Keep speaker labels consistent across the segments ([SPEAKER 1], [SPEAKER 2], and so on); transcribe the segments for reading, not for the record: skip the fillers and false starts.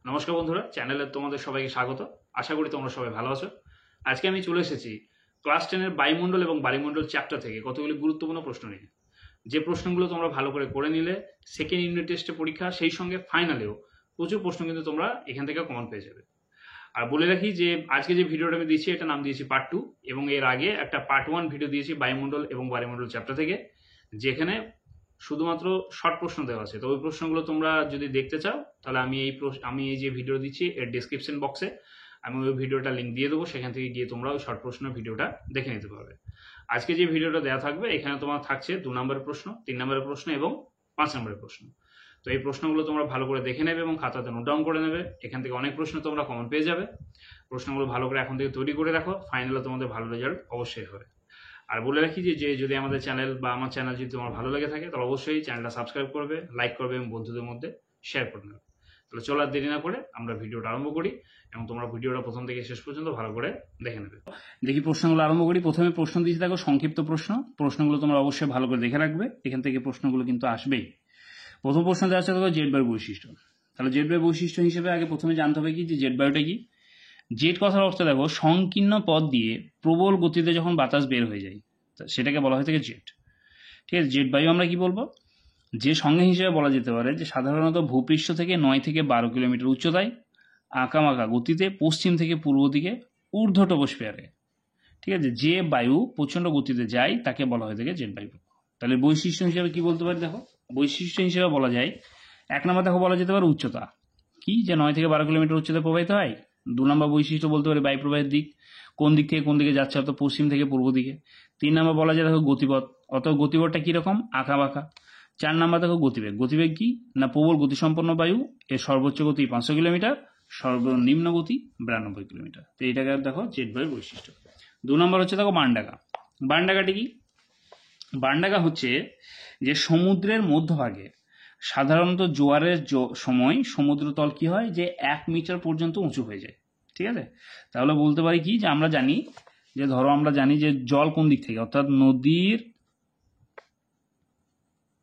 [SPEAKER 1] নমস্কার বন্ধুরা, চ্যানেলে তোমাদের সবাইকে স্বাগত। আশা করি তোমরা সবাই ভালো আছো। আজকে আমি চলে এসেছি ক্লাস 10 এর বায়ুমণ্ডল এবং বায়ুমণ্ডল চ্যাপ্টার থেকে কতগুলি গুরুত্বপূর্ণ প্রশ্ন নিয়ে। যে প্রশ্নগুলো তোমরা ভালো করে নিলে সেকেন্ড ইউনিট টেস্টে পরীক্ষা সেই সঙ্গে ফাইনালেও প্রচুর প্রশ্ন কিন্তু তোমরা এখান থেকে কমন পেয়ে যাবে। আর বলে রাখি যে আজকে যে ভিডিওটা আমি দিয়েছি এটা নাম দিয়েছি পার্ট 2, এবং এর আগে একটা পার্ট 1 ভিডিও দিয়েছি বায়ুমণ্ডল এবং বায়ুমণ্ডল চ্যাপ্টার থেকে, যেখানে শুধুমাত্র শর্ট প্রশ্ন দেওয়া আছে। তো ওই প্রশ্নগুলো তোমরা যদি দেখতে চাও তাহলে আমি এই যে ভিডিও দিচ্ছি এর ডেসক্রিপশন বক্সে আমি ওই ভিডিওটা লিঙ্ক দিয়ে দেবো, সেখান থেকে গিয়ে তোমরা ওই শর্ট প্রশ্নের ভিডিওটা দেখে নিতে পারবে। আজকে যে ভিডিওটা দেওয়া থাকবে এখানে তোমার থাকছে 2 নম্বরের প্রশ্ন, 3 নম্বরের প্রশ্ন এবং 5 নম্বরের প্রশ্ন। তো এই প্রশ্নগুলো তোমরা ভালো করে দেখে নেবে এবং খাতাতে নোট ডাউন করে নেবে। এখান থেকে অনেক প্রশ্ন তোমরা কমন পেয়ে যাবে। প্রশ্নগুলো ভালো করে এখন থেকে তৈরি করে রাখো, ফাইনালে তোমাদের ভালো রেজাল্ট অবশ্যই হবে। আর বলে রাখি যে যদি আমাদের চ্যানেল বা আমার চ্যানেল যদি তোমার ভালো লেগে থাকে তাহলে অবশ্যই চ্যানেলটা সাবস্ক্রাইব করবে, লাইক করবে এবং বন্ধুদের মধ্যে শেয়ার করে নেবে। তাহলে চলো আর দেরি না করে আমরা ভিডিওটা আরম্ভ করি এবং তোমরা ভিডিওটা প্রথম থেকে শেষ পর্যন্ত ভালো করে দেখে নেবে। দেখি প্রশ্নগুলো আরম্ভ করি। প্রথমে প্রশ্ন দিয়েছি দেখো, সংক্ষিপ্ত প্রশ্নগুলো তোমরা অবশ্যই ভালো করে দেখে রাখবে, এখান থেকে প্রশ্নগুলো কিন্তু আসবেই। প্রথম প্রশ্ন দেওয়া আছে দেখো জেট বায়ুর বৈশিষ্ট্য। তাহলে জেট বায়ুর বৈশিষ্ট্য হিসেবে আগে প্রথমে জানতে হবে কি যে জেট বায়ুটা কি। জেট কথার অর্থ দেখো সংকীর্ণ পথ দিয়ে প্রবল গতিতে যখন বাতাস বের হয়ে যায় সেটাকে বলা হয়ে থাকে জেট। ঠিক আছে, জেট বায়ু আমরা কি বলবো, যে সংজ্ঞা হিসেবে বলা যেতে পারে যে সাধারণত ভূপৃষ্ঠ থেকে 9 থেকে 12 কিলোমিটার উচ্চতায় আঁকামাঁকা গতিতে পশ্চিম থেকে পূর্ব দিকে ঊর্ধ্বটপস পেয়ারে, ঠিক আছে, যে বায়ু প্রচণ্ড গতিতে যায় তাকে বলা হয়ে থাকে জেট বায়ু। তাহলে বৈশিষ্ট্য হিসেবে কি বলতে পারি দেখো, বৈশিষ্ট্য হিসেবে বলা যায় 1 নম্বর দেখো বলা যেতে পারে উচ্চতা, কি যে 9 থেকে 12 কিলোমিটার উচ্চতায় প্রবাহিত হয়। 2 নম্বর বৈশিষ্ট্য বলতে পারি বায়ু প্রবাহের দিক, কোন দিক থেকে কোন দিকে যাচ্ছে, অর্থাৎ পশ্চিম থেকে পূর্ব দিকে। 3 নম্বর বলা যায় দেখো গতিপথ, অর্থাৎ গতিপথটা কিরকম, আঁকা বাঁকা। 4 নম্বর দেখো গতিবেগ, গতিবেগ কি না প্রবল গতিসম্পন্ন বায়ু, এর সর্বোচ্চ গতি 500 কিলোমিটার, সর্বনিম্ন গতি 92 কিলোমিটার। তো এইটাকে দেখো জেট বায়ুর বৈশিষ্ট্য। 2 নম্বর হচ্ছে দেখো বানডাকা। বানডাকাটি কি, বানডাকা হচ্ছে যে সমুদ্রের মধ্যভাগে সাধারণত জোয়ারের সময় সমুদ্রতল কি হয় যে 1 মিটার পর্যন্ত উঁচু হয়ে যায়। ঠিক আছে, তাহলে বলতে পারি কি যে আমরা জানি যে ধরো আমরা জানি যে জল কোন দিক থেকে, অর্থাৎ নদীর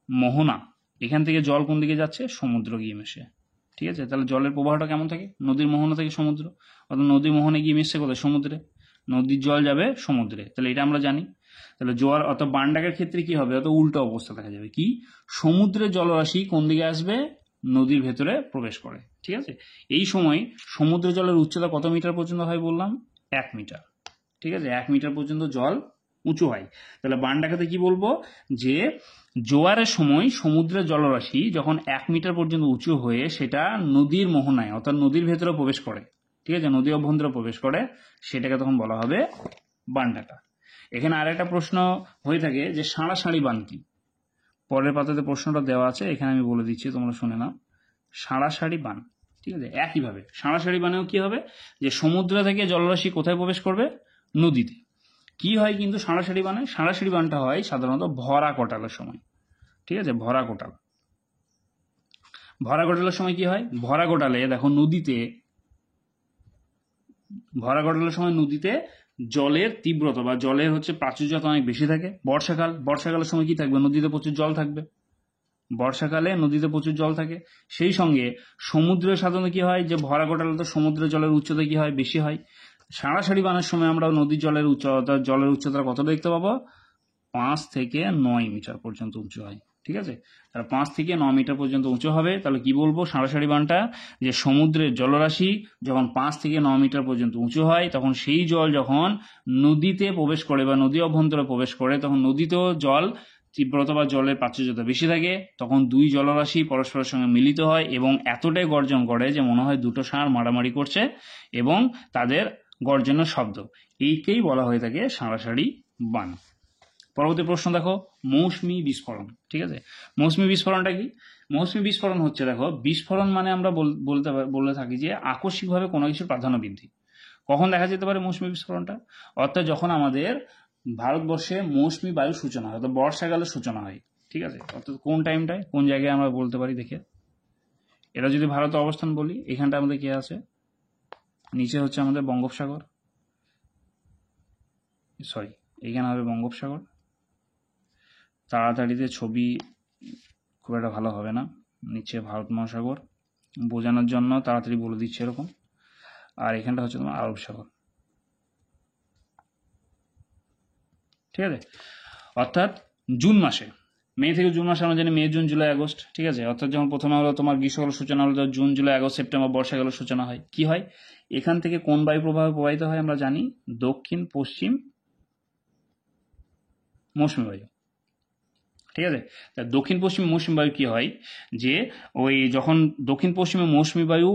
[SPEAKER 1] মোহনা, এখান থেকে জল কোন দিকে যাচ্ছে, সমুদ্র গিয়ে মেশে। ঠিক আছে, তাহলে জলের প্রবাহটা কেমন থাকে, নদীর মোহনা থেকে সমুদ্র, অর্থাৎ নদীর মোহনে গিয়ে মিশছে কোথায়, সমুদ্রে, নদীর জল যাবে সমুদ্রে। তাহলে এটা আমরা জানি। তাহলে জোয়ার অর্থাৎ বানডাকার ক্ষেত্রে কি হবে, অর্থাৎ উল্টো অবস্থা দেখা যাবে, কি সমুদ্রের জলরাশি কোন দিকে আসবে, নদীর ভেতরে প্রবেশ করে। ঠিক আছে, এই সময় সমুদ্র জলের উচ্চতা কত মিটার পর্যন্ত হয় বললাম, 1 মিটার। ঠিক আছে, 1 মিটার পর্যন্ত জল উঁচু হয়। তাহলে বানডাকাতে কি বলবো যে জোয়ারের সময় সমুদ্রের জলরাশি যখন 1 মিটার পর্যন্ত উঁচু হয়ে সেটা নদীর মোহনায় অর্থাৎ নদীর ভেতরে প্রবেশ করে, ঠিক আছে, নদী অভ্যন্তরে প্রবেশ করে, সেটাকে তখন বলা হবে বানডাকা। এখানে আর একটা প্রশ্ন হয়ে থাকে যে সাঁড়াসাঁড়ি বান কি। পরের পাতাতে প্রশ্নটা দেওয়া আছে, এখানে আমি বলে দিচ্ছি তোমরা শুনে নাও। সাঁড়াসাঁড়ি বান, ঠিক আছে, একইভাবে সাঁড়াসাঁড়ি বানেও কি হবে যে সমুদ্র থেকে জলরাশি কোথায় প্রবেশ করবে, নদীতে। কি হয় কিন্তু সাঁড়াসাঁড়ি বানে, সাঁড়াসাঁড়ি বানটা হয় সাধারণত ভরা কোটালের সময়। ঠিক আছে, ভরা কোটাল, ভরা কোটালের সময় কি হয়, ভরা কোটালে দেখো নদীতে, ভরা কোটালের সময় নদীতে জলের তীব্রতা বা জলের হচ্ছে প্রাচুর্যতা অনেক বেশি থাকে। বর্ষাকালের সময় কি থাকবে, নদীতে প্রচুর জল থাকবে, বর্ষাকালে নদীতে প্রচুর জল থাকে। সেই সঙ্গে সমুদ্রে সাধারণত কি হয় যে ভরা কোটালে তো সমুদ্রের জলের উচ্চতা কি হয়, বেশি হয়। সাঁড়াসাঁড়ি বানের সময় আমরা নদীর জলের উচ্চতা কত দেখতে পাবো, 5 থেকে 9 মিটার পর্যন্ত উঁচু হয়। ঠিক আছে, তাহলে 5 থেকে 9 মিটার পর্যন্ত উঁচু হবে। তাহলে কি বলবো সাঁড়াসাঁড়ি বানটা, যে সমুদ্রের জলরাশি যখন 5 থেকে 9 মিটার পর্যন্ত উঁচু হয় তখন সেই জল যখন নদীতে প্রবেশ করে বা নদী অভ্যন্তরে প্রবেশ করে তখন নদীতেও জল তীব্রতা বা জলের প্রাচুর্যতা বেশি থাকে, তখন দুই জলরাশি পরস্পরের সঙ্গে মিলিত হয় এবং এতটাই গর্জন করে যে মনে হয় দুটো ষাঁড় মারামারি করছে এবং তাদের গর্জনের শব্দ, এইকেই বলা হয়ে থাকে সাঁড়াসাঁড়ি বান। পরবর্তী প্রশ্ন দেখো মৌসুমী বিস্ফোরণ। ঠিক আছে, মৌসুমী বিস্ফোরণটা কি, মৌসুমী বিস্ফোরণ হচ্ছে দেখো বিস্ফোরণ মানে আমরা বলে থাকি যে আকস্মিকভাবে কোনো কিছুর প্রাধান্য বৃদ্ধি। কখন দেখা যেতে পারে মৌসুমী বিস্ফোরণটা, অর্থাৎ যখন আমাদের ভারতবর্ষে মৌসুমী বায়ুর সূচনা হয়, অর্থাৎ বর্ষাকালের সূচনা হয়। ঠিক আছে, অর্থাৎ কোন টাইমটায় কোন জায়গায় আমরা বলতে পারি দেখে, এটা যদি ভারতের অবস্থান বলি, এখানটা আমাদের কে আছে, নিচে হচ্ছে আমাদের বঙ্গোপসাগর, সরি এখানে হবে বঙ্গোপসাগর। তাড়াতাড়িতে ছবি খুব একটা ভালো হবে না, নিচে ভারত মহাসাগর, বোঝানোর জন্য তাড়াতাড়ি বলে দিচ্ছে এরকম। আর এখানটা হচ্ছে তোমার আরব সাগর, ঠিক আছে। অর্থাৎ জুন মাসে, মে থেকে জুন মাসে আমরা জানি মে জুন জুলাই আগস্ট, ঠিক আছে। অর্থাৎ যখন প্রথমে হলো তোমার গ্রীষ্মকালের সূচনা হলো জুন জুলাই আগস্ট সেপ্টেম্বর, বর্ষাকালের সূচনা হয়। কি হয়, এখান থেকে কোন বায়ু প্রবাহ প্রবাহিত হয় আমরা জানি, দক্ষিণ পশ্চিম মৌসুমী বায়ু, ঠিক আছে। তা দক্ষিণ পশ্চিম মৌসুমী বায়ু কি হয়, যে ওই যখন দক্ষিণ পশ্চিমে মৌসুমী বায়ু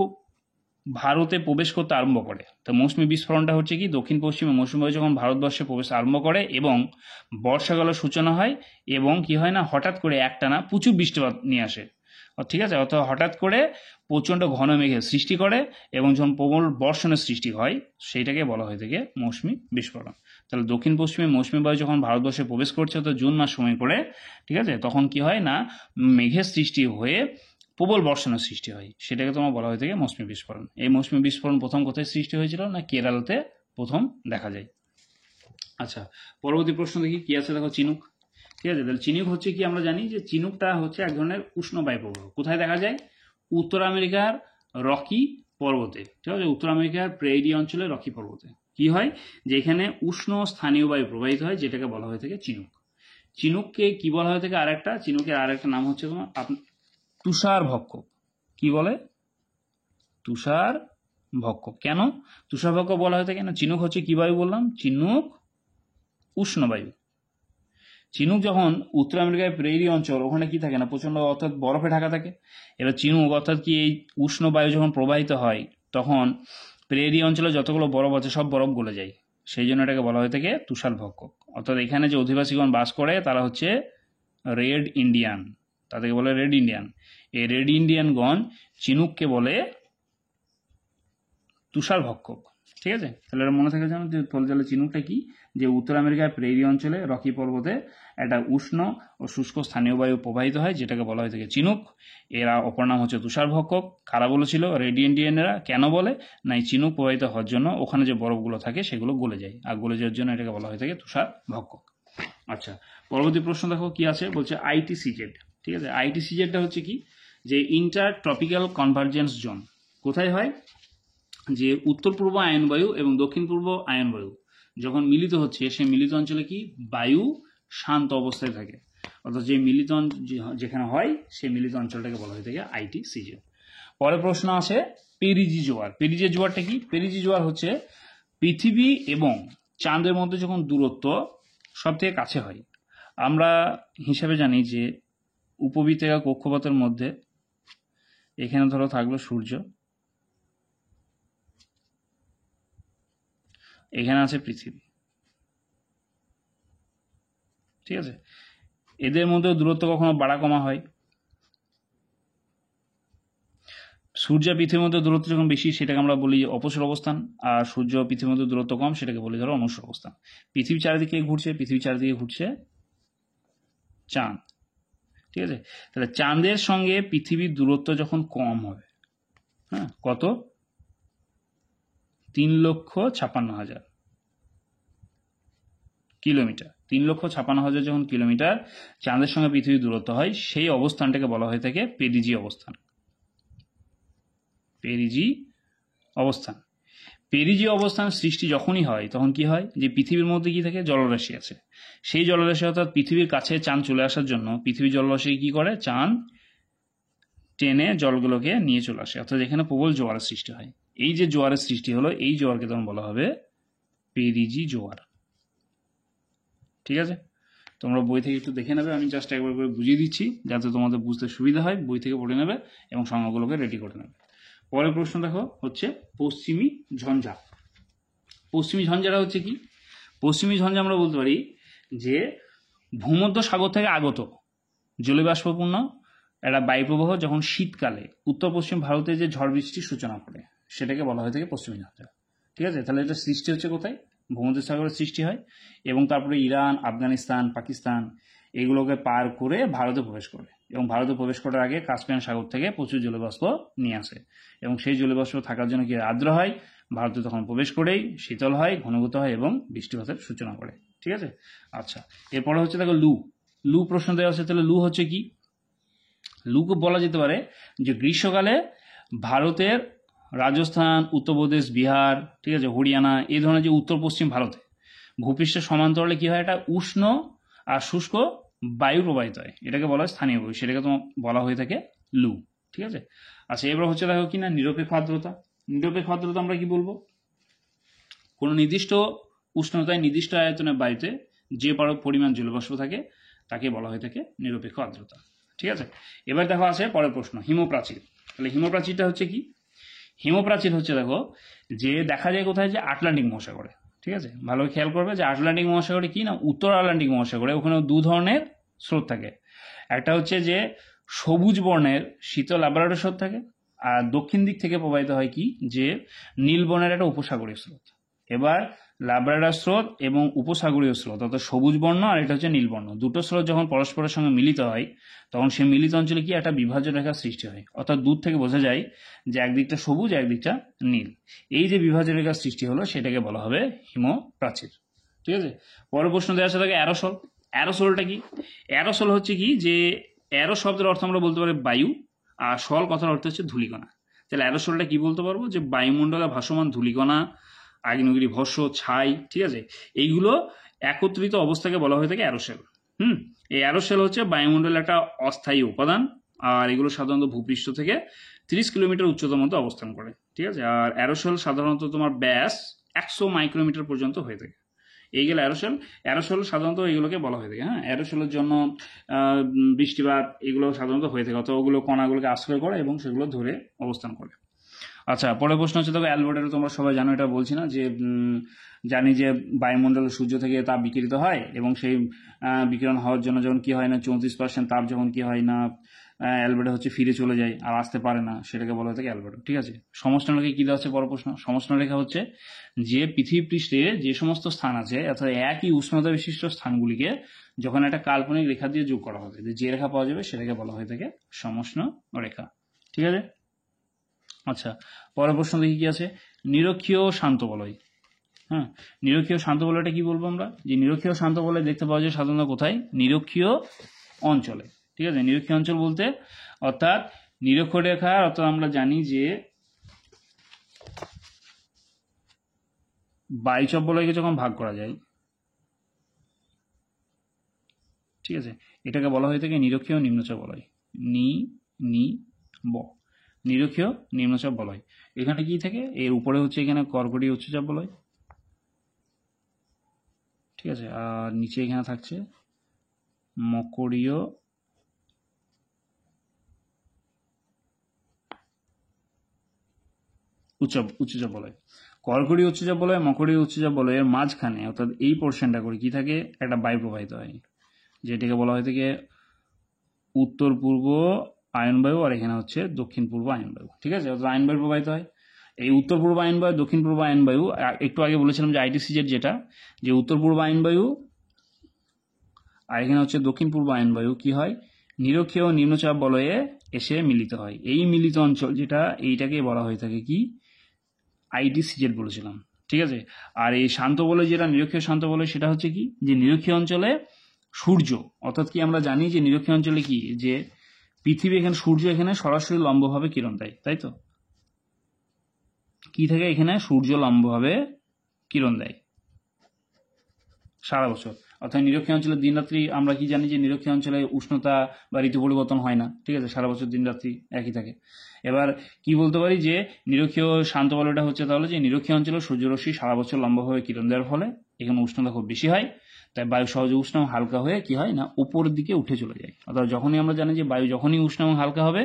[SPEAKER 1] ভারতে প্রবেশ করতে আরম্ভ করে, তো মৌসুমী বিস্ফোরণটা হচ্ছে কি, দক্ষিণ পশ্চিমে মৌসুমী বায়ু যখন ভারতবর্ষে প্রবেশ আরম্ভ করে এবং বর্ষাকালের সূচনা হয়, এবং কি হয় না, হঠাৎ করে একটানা প্রচুর বৃষ্টিপাত নিয়ে আসে, ঠিক আছে। অর্থাৎ হঠাৎ করে প্রচণ্ড ঘন মেঘের সৃষ্টি করে এবং যখন প্রবল বর্ষণের সৃষ্টি হয়, সেইটাকে বলা হয়ে থাকে মৌসুমী বিস্ফোরণ। তাহলে দক্ষিণ পশ্চিমে মৌসুমী বায়ু যখন ভারতবর্ষে প্রবেশ করছে, তো জুন মাস সময় করে, ঠিক আছে, তখন কি হয় না, মেঘের সৃষ্টি হয়ে প্রবল বর্ষণের সৃষ্টি হয়, সেটাকে তোমার বলা হয়ে থাকে মৌসুমী বিস্ফোরণ। এই মৌসুমী বিস্ফোরণ প্রথম কোথায় সৃষ্টি হয়েছিল না, কেরালাতে প্রথম দেখা যায়। আচ্ছা, পরবর্তী প্রশ্ন দেখি কি আছে, দেখো চিনুক, ঠিক আছে। তাহলে চিনুক হচ্ছে কি, আমরা জানি যে চিনুকটা হচ্ছে এক ধরনের উষ্ণ বায়ু প্রবাহ। কোথায় দেখা যায়, উত্তর আমেরিকার রকি পর্বতে, ঠিক আছে, উত্তর আমেরিকার প্রেরি অঞ্চলে রকি পর্বতে কি হয়, যে এখানে উষ্ণ স্থানীয় বায়ু প্রবাহিত হয়, যেটাকে বলা হয়ে থাকে চিনুক। চিনুককে কি বলা হয়ে থাকে, আরেকটা চিনুকের আরেকটা নাম হচ্ছে তোমার তুষার ভক্ষক। কি বলে, তুষার ভক্ষক। কেন তুষার ভক্ষক বলা হয়ে থাকে না, চিনুক হচ্ছে কি বায়ু বললাম, চিনুক উষ্ণ বায়ু। চিনুক যখন উত্তর আমেরিকায় প্রেরি অঞ্চল, ওখানে কি থাকে না, প্রচন্ড অর্থাৎ বরফে ঢাকা থাকে। এবার চিনুক অর্থাৎ কি, এই উষ্ণ বায়ু যখন প্রবাহিত হয়, তখন প্রেরি অঞ্চলে যতগুলো বরফ আছে সব বরফ গলে যায়, সেই জন্য এটাকে বলা হয়ে থাকে তুষার ভক্ষক। অর্থাৎ এখানে যে অধিবাসীগণ বাস করে তারা হচ্ছে রেড ইন্ডিয়ান, তাদেরকে বলে রেড ইন্ডিয়ান। এই রেড ইন্ডিয়ানগণ চিনুককে বলে তুষার ভক্ষক, ঠিক আছে। তাহলে এটা মনে থাকে জানো যে তাহলে চিনুকটা কি, যে উত্তর আমেরিকার প্রেরি অঞ্চলে রকি পর্বতে একটা উষ্ণ ও শুষ্ক স্থানীয় বায়ু প্রবাহিত হয়, যেটাকে বলা হয়ে থাকে চিনুক। এরা অপর নাম হচ্ছে তুষার ভক্ষক। কারা বলেছিল, রেড ইন্ডিয়ানেরা। কেন বলে না, এই চিনুক প্রবাহিত হওয়ার জন্য ওখানে যে বরফগুলো থাকে সেগুলো গলে যায়, আর গলে যাওয়ার জন্য এটাকে বলা হয়ে থাকে তুষার ভক্ষক। আচ্ছা, পরবর্তী প্রশ্ন দেখো কি আছে, বলছে আইটিসিজেড, ঠিক আছে। আইটিসিজেডটা হচ্ছে কি, যে ইন্টার ট্রপিক্যাল কনভার্জেন্স জোন। কোথায় হয়, যে উত্তর পূর্ব আয়নবায়ু এবং দক্ষিণ পূর্ব আয়নবায়ু যখন মিলিত হচ্ছে, সেই মিলিত অঞ্চলে কি বায়ু শান্ত অবস্থায় থাকে, অর্থাৎ যে মিলিত যেখানে হয় সেই মিলিত অঞ্চলটাকে বলা হয়ে থাকে আইটিসিজেড। পরের প্রশ্ন আছে পেরিজি জোয়ার। পেরিজি জোয়ারটা কি, পেরিজি জোয়ার হচ্ছে পৃথিবী এবং চাঁদের মধ্যে যখন দূরত্ব সব থেকে কাছে হয়, আমরা হিসাবে জানি যে উপবৃত্তাকার কক্ষপথের মধ্যে এখানে ধরো থাকলো সূর্য, এখানে আছে পৃথিবী, ঠিক আছে। এদের মধ্যে দূরত্ব কখনো বাড়া কমা হয়। সূর্য পৃথিবীর মধ্যে দূরত্ব যখন বেশি, সেটাকে আমরা বলি অপসর অবস্থান, আর সূর্য পৃথিবীর মধ্যে দূরত্ব কম, সেটাকে বলি ধরো অনুসর অবস্থান। পৃথিবী চারিদিকে ঘুরছে, পৃথিবী চারিদিকে ঘুরছে চাঁদ, ঠিক আছে। তাহলে চাঁদের সঙ্গে পৃথিবীর দূরত্ব যখন কম হবে, হ্যাঁ, কত, 3,56,000 কিলোমিটার, 3,56,000 যখন কিলোমিটার চাঁদের সঙ্গে পৃথিবীর দূরত্ব হয়, সেই অবস্থানটাকে বলা হয়ে থাকে পেরিজি অবস্থান। পেরিজি অবস্থান। পেরিজি অবস্থান সৃষ্টি যখনই হয়, তখন কি হয়, যে পৃথিবীর মধ্যে কি থাকে, জলরাশি আছে। সেই জলরাশি অর্থাৎ পৃথিবীর কাছে চাঁদ চলে আসার জন্য পৃথিবীর জলরাশি কি করে, চাঁদ টেনে জলগুলোকে নিয়ে চলে আসে, অর্থাৎ এখানে প্রবল জোয়ারের সৃষ্টি হয়। এই যে জোয়ারের সৃষ্টি হলো, এই জোয়ারকে তখন বলা হবে পেরিজি জোয়ার, ঠিক আছে। তোমরা বই থেকে একটু দেখে নেবে, আমি জাস্ট একবার করে বুঝিয়ে দিচ্ছি যাতে তোমাদের বুঝতে সুবিধা হয়, বই থেকে পড়ে নেবে এবং সংজ্ঞাগুলোকে রেডি করে নেবে। পরের প্রশ্ন দেখো হচ্ছে পশ্চিমী ঝঞ্ঝা। পশ্চিমী ঝঞ্ঝাটা হচ্ছে কি, পশ্চিমী ঝঞ্ঝা আমরা বলতে পারি যে ভূমধ্য সাগর থেকে আগত জলীয়বাষ্পপূর্ণ একটা বায়ুপ্রবাহ যখন শীতকালে উত্তর পশ্চিম ভারতে যে ঝড় বৃষ্টির সূচনা করে, সেটাকে বলা হয়ে থাকে পশ্চিমী ঝঞ্ঝা, ঠিক আছে। তাহলে এটা সৃষ্টি হচ্ছে কোথায়, ভূমধ্যসাগরের সৃষ্টি হয় এবং তারপরে ইরান, আফগানিস্তান, পাকিস্তান এগুলোকে পার করে ভারতে প্রবেশ করে, এবং ভারতে প্রবেশ করার আগে কাস্পিয়ান সাগর থেকে প্রচুর জলীয়বাষ্প নিয়ে আসে, এবং সেই জলীয়বাষ্প থাকার জন্য কি আর্দ্র হয়, ভারতে তখন প্রবেশ করেই শীতল হয়, ঘনীভূত হয় এবং বৃষ্টিপাতের সূচনা করে, ঠিক আছে। আচ্ছা, এরপরে হচ্ছে দেখো লু। লু প্রশ্ন দেওয়া আছে, তাহলে লু হচ্ছে কি, লুকে বলা যেতে পারে যে গ্রীষ্মকালে ভারতের রাজস্থান, উত্তরপ্রদেশ, বিহার, ঠিক আছে, হরিয়ানা, এই ধরনের যে উত্তর পশ্চিম ভারতে ভূপৃষ্ঠের সমান্তরালে কি হয়, একটা উষ্ণ আর শুষ্ক বায়ু প্রবাহিত হয়, এটাকে বলা হয় স্থানীয় বায়ু, সেটাকে তোমার বলা হয়ে থাকে লু। ঠিক আছে। আচ্ছা, এবার হচ্ছে দেখো কি না নিরপেক্ষ আর্দ্রতা। নিরপেক্ষ আর্দ্রতা আমরা কি বলবো, কোনো নির্দিষ্ট উষ্ণতায় নির্দিষ্ট আয়তনের বায়ুতে যে পরিমাণ জলবাষ্প থাকে তাকে বলা হয়ে থাকে নিরপেক্ষ আর্দ্রতা। ঠিক আছে। এবার দেখো আছে পরের প্রশ্ন, হিমপ্রাচীর। তাহলে হিমপ্রাচীরটা হচ্ছে কি, হিমপ্রাচীর হচ্ছে দেখো যে দেখা যায় কোথায়, যে আটলান্টিক মহাসাগরে। ঠিক আছে, ভালো খেয়াল করবে যে আটলান্টিক মহাসাগরে কি না, উত্তর আটলান্টিক মহাসাগরে ওখানে দু ধরনের স্রোত থাকে। একটা হচ্ছে যে সবুজ বর্ণের শীতল ল্যাব্রাডর স্রোত থাকে, আর দক্ষিণ দিক থেকে প্রবাহিত হয় কি, যে নীল বর্ণের একটা উপসাগরীয় স্রোত। এবার ল্যাব্রাডর স্রোত এবং উপসাগরীয় স্রোত অর্থাৎ সবুজ বর্ণ আর এটা হচ্ছে নীল বর্ণ, দুটো স্রোত যখন পরস্পরের সঙ্গে মিলিত হয় তখন সেই মিলিত অঞ্চলে কি একটা বিভাজন রেখার সৃষ্টি হয়, অর্থাৎ দূর থেকে বোঝা যায় যে একদিকটা সবুজ একদিকটা নীল। এই যে বিভাজন রেখার সৃষ্টি হলো সেটাকে বলা হবে হিমপ্রাচীর। ঠিক আছে। পরের প্রশ্ন দেওয়া আছে থাকে অ্যারোসল। অ্যারোসলটা কি, অ্যারোসল হচ্ছে কি, যে অ্যারো শব্দের অর্থ আমরা বলতে পারি বায়ু, আর সল কথার অর্থ হচ্ছে ধূলিকণা। তাহলে অ্যারোসলটা কি বলতে পারবো, যে বায়ুমণ্ডলে ভাসমান ধূলিকণা, আগ্নেয়গিরি ভস্ম, ছাই, ঠিক আছে, এইগুলো একত্রিত অবস্থাকে বলা হয়ে থাকে অ্যারোসেল। এই অ্যারোসেল হচ্ছে বায়ুমণ্ডলের একটা অস্থায়ী উপাদান, আর এগুলো সাধারণত ভূপৃষ্ঠ থেকে 30 কিলোমিটার উচ্চতার মধ্যে অবস্থান করে। ঠিক আছে। আর অ্যারোসেল সাধারণত তোমার ব্যাস 100 মাইক্রোমিটার পর্যন্ত হয়ে থাকে। এই গেলে অ্যারোসেল। অ্যারোসেল সাধারণত এগুলোকে বলা হয়ে থাকে। হ্যাঁ, অ্যারোসেলের জন্য বৃষ্টিপাত এগুলো সাধারণত হয়ে থাকে, অথবা ওগুলো কণাগুলোকে আশ্রয় করে এবং সেগুলো ধরে অবস্থান করে। আচ্ছা, পরের প্রশ্ন হচ্ছে দেখো অ্যালবার্টা, তোমরা সবাই জানো, এটা বলছি না, যে জানি যে বায়ুমণ্ডল সূর্য থেকে তাপ বিকিরিত হয় এবং সেই বিকিরণ হওয়ার জন্য যখন কি হয় না 34% তাপ যখন কি হয় না অ্যালবার্টা হচ্ছে ফিরে চলে যায় আর আসতে পারে না, সেটাকে বলা হয়ে থাকে অ্যালবার্টা। ঠিক আছে। সমষ্ণ রেখা কি দেওয়া হচ্ছে, পরের প্রশ্ন। সমষ্ণ রেখা হচ্ছে যে পৃথিবী পৃষ্ঠে যে সমস্ত স্থান আছে অর্থাৎ একই উষ্ণতা বিশিষ্ট স্থানগুলিকে যখন একটা কাল্পনিক রেখা দিয়ে যোগ করা হবে, যে রেখা পাওয়া যাবে সেটাকে বলা হয়ে থাকে সমষ্ণ রেখা। ঠিক আছে। আচ্ছা, পরের প্রশ্ন দেখি কি আছে, নিরক্ষীয় শান্ত বলয়। হ্যাঁ, নিরক্ষীয় শান্ত বলয়টা কি বলবো আমরা, যে নিরক্ষীয় শান্ত বলয় দেখতে পাওয়া যায় সাধারণত কোথায়, নিরক্ষীয় অঞ্চলে। ঠিক আছে। নিরক্ষীয় অঞ্চল বলতে অর্থাৎ নিরক্ষরেখা, অর্থাৎ আমরা জানি যে বায়ুচাপ বলয়কে যখন ভাগ করা যায়, ঠিক আছে, এটাকে বলা হয়ে থাকে নিরক্ষীয় নিম্নচাপ বলয়। নিরক্ষীয় নিম্নচাপ বলয়। এখানে কি থাকে, এর উপরে হচ্ছে এখানে কর্কটীয় উচ্চচাপ বলয়। ঠিক আছে। আর নিচে এখানে থাকছে মকরীয় উচ্চচাপ বলয়। কর্কটীয় উচ্চচাপ বলয়, মকরীয় উচ্চচাপ বলয়ের মাঝখানে অর্থাৎ এই পোর্শনটা করে কি থাকে, একটা বায়ু প্রবাহিত হয়, যেটাকে বলা হয়ে থাকে উত্তর পূর্ব আয়ন বায়ু, আর এখানে হচ্ছে দক্ষিণ পূর্ব আয়ন বায়ু। ঠিক আছে। অর্থাৎ আয়ন বায়ু প্রবাহিত হয়। এই উত্তর পূর্ব আয়ন বায়ু, দক্ষিণ পূর্ব আয়ন বায়ু, একটু আগে বলেছিলাম যে আইটিসিজেড যেটা, যে উত্তর পূর্ব আয়ন বায়ু আর এখানে হচ্ছে দক্ষিণ পূর্ব আয়ন বায়ু কি হয়, নিরক্ষীয় নিম্নচাপ বলয়ে এসে মিলিত হয়। এই মিলিত অঞ্চল যেটা, এইটাকে বলা হয়ে থাকে কি, আইটিসিজেড বলেছিলাম। ঠিক আছে। আর এই শান্ত বলয় যেটা, নিরক্ষীয় শান্ত বলয়, সেটা হচ্ছে কি, যে নিরক্ষীয় অঞ্চলে সূর্য, অর্থাৎ কি আমরা জানি যে নিরক্ষীয় অঞ্চলে কি, যে পৃথিবী এখানে সূর্য এখানে সরাসরি লম্বভাবে কিরণ দেয়, তাই তো, কি থাকে এখানে সূর্য লম্বভাবে কিরণ দেয় সারা বছর। অর্থাৎ নিরক্ষীয় অঞ্চলের দিন রাত্রি আমরা কি জানি, যে নিরক্ষীয় অঞ্চলে উষ্ণতা বা ঋতু পরিবর্তন হয় না। ঠিক আছে। সারা বছর দিন রাত্রি একই থাকে। এবার কি বলতে পারি, যে নিরক্ষীয় শান্ত বলয়টা হচ্ছে তাহলে যে নিরক্ষীয় অঞ্চলে সূর্যরশ্মি সারা বছর লম্বভাবে কিরণ দেওয়ার ফলে এখানে উষ্ণতা খুব বেশি হয়, তাই বায়ু সহজে উষ্ণ এবং হালকা হয়ে কি হয় না উপরের দিকে উঠে চলে যায়। অর্থাৎ যখনই আমরা জানি যে বায়ু যখনই উষ্ণ এবং হালকা হবে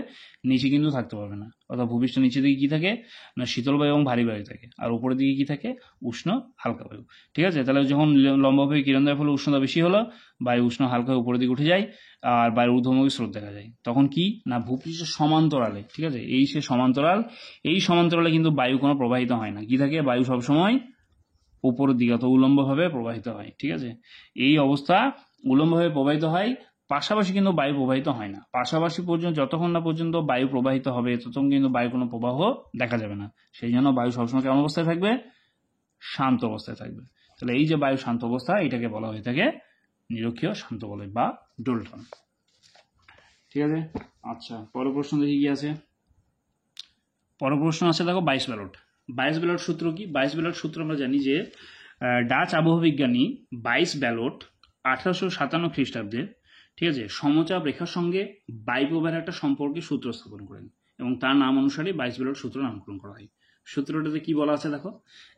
[SPEAKER 1] নিচে কিন্তু থাকতে পারবে না, অর্থাৎ ভূপৃষ্ঠ নিচের দিকে কি থাকে না শীতল বায়ু এবং ভারী বায়ু থাকে, আর উপরের দিকে কি থাকে উষ্ণ হালকা বায়ু। ঠিক আছে। তাহলে যখন লম্বভাবে কিরণ দেওয়ার ফলে উষ্ণতা বেশি হলো, বায়ু উষ্ণ হালকা হয়ে উপরের দিকে উঠে যায়, আর বায়ুর ঊর্ধ্বমুখী স্রোত দেখা যায়, তখন কি না ভূপৃষ্ঠের সমান্তরালে, ঠিক আছে, এই সে সমান্তরাল, এই সমান্তরালে কিন্তু বায়ু কোনো প্রবাহিত হয় না, কি থাকে, বায়ু সবসময় উপরের দিকে অথবা উলম্বভাবে প্রবাহিত হয়। ঠিক আছে। এই অবস্থা উলম্বভাবে প্রবাহিত হয়, পাশাপাশি কিন্তু বায়ু প্রবাহিত হয় না। পাশাপাশি পর্যন্ত যতক্ষণ না পর্যন্ত বায়ু প্রবাহিত হবে ততক্ষণ কিন্তু বায়ু কোনো প্রবাহ দেখা যাবে না। সেই জন্য বায়ু সবসময় কেমন অবস্থায় থাকবে, শান্ত অবস্থায় থাকবে। তাহলে এই যে বায়ু শান্ত অবস্থা, এটাকে বলা হয়ে থাকে নিরক্ষীয় শান্ত বলয় বা ডোলটন। ঠিক আছে। আচ্ছা, পরের প্রশ্ন দেখি কি আছে, পরের প্রশ্ন আছে দেখো বাইস ব্যালট। বাইস ব্যালট সূত্র কি? বাইস ব্যালট সূত্র আমরা জানি যে ডাচ আবহবিজ্ঞানী বাইস ব্যালট 1857 খ্রিস্টাব্দে, ঠিক আছে, সমচাপ রেখার সঙ্গে বায়ুপ্রবাহের একটা সম্পর্কে সূত্র স্থাপন করেন এবং তার নাম অনুসারে বাইস ব্যালট সূত্র নামকরণ করা হয়। সূত্রটাতে কি বলা আছে দেখো,